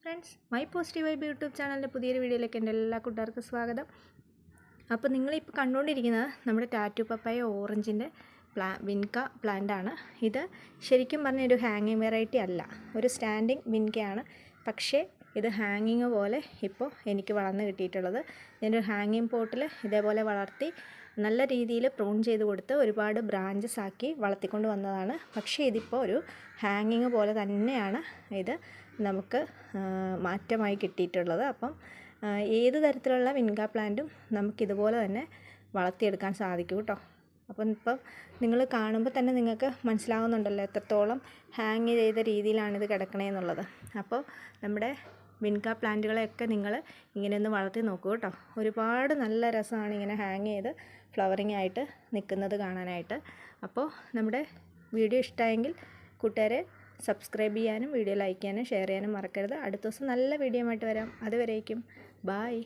Friends, my positive vibe YouTube ചാനലിൻ്റെ പുതിയൊരു വീഡിയോയിലേക്ക് എൻ്റെ എല്ലാ കൂട്ടുകാർക്കും സ്വാഗതം. അപ്പോൾ നിങ്ങളിപ്പോൾ കണ്ടുകൊണ്ടിരിക്കുന്നത് നമ്മുടെ ടാറ്റു പപ്പായ ഓറഞ്ചിൻ്റെ വിൻക പ്ലാന്റാണ്. ഇത് ശരിക്കും പറഞ്ഞ ഒരു ഹാങ്ങിങ് വെറൈറ്റി അല്ല, ഒരു സ്റ്റാൻഡിങ് വിൻകയാണ്. പക്ഷേ ഇത് ഹാങ്ങിങ് പോലെ ഇപ്പോൾ എനിക്ക് വളർന്ന് കിട്ടിയിട്ടുള്ളത്. ഞാനൊരു ഹാങ്ങിങ് പോട്ടിൽ ഇതേപോലെ വളർത്തി നല്ല രീതിയിൽ പ്രൂൺ ചെയ്ത് കൊടുത്ത് ഒരുപാട് ബ്രാഞ്ചസ് ആക്കി വളർത്തിക്കൊണ്ട് വന്നതാണ്. പക്ഷേ ഇതിപ്പോൾ ഒരു ഹാങ്ങിങ് പോലെ തന്നെയാണ് ഇത് നമുക്ക് മാറ്റമായി കിട്ടിയിട്ടുള്ളത്. അപ്പം ഏത് തരത്തിലുള്ള വിൻക പ്ലാന്റും നമുക്കിതുപോലെ തന്നെ വളർത്തിയെടുക്കാൻ സാധിക്കും കേട്ടോ. അപ്പം ഇപ്പം നിങ്ങൾ കാണുമ്പോൾ തന്നെ നിങ്ങൾക്ക് മനസ്സിലാവുന്നുണ്ടല്ലോ എത്രത്തോളം ഹാങ് ചെയ്ത രീതിയിലാണിത് കിടക്കണേന്നുള്ളത്. അപ്പോൾ നമ്മുടെ വിൻക പ്ലാന്റുകളെയൊക്കെ നിങ്ങൾ ഇങ്ങനെയൊന്ന് വളർത്തി നോക്കൂ കേട്ടോ. ഒരുപാട് നല്ല രസമാണ് ഇങ്ങനെ ഹാങ് ചെയ്ത് ഫ്ലവറിങ് ആയിട്ട് നിൽക്കുന്നത് കാണാനായിട്ട്. അപ്പോൾ നമ്മുടെ വീഡിയോ ഇഷ്ടമായെങ്കിൽ കൂട്ടുകാരെ സബ്സ്ക്രൈബ് ചെയ്യാനും വീഡിയോ ലൈക്ക് ചെയ്യാനും ഷെയർ ചെയ്യാനും മറക്കരുത്. അടുത്ത ദിവസം നല്ല വീഡിയോ ആയിട്ട് വരാം. അതുവരേക്കും ബായ്.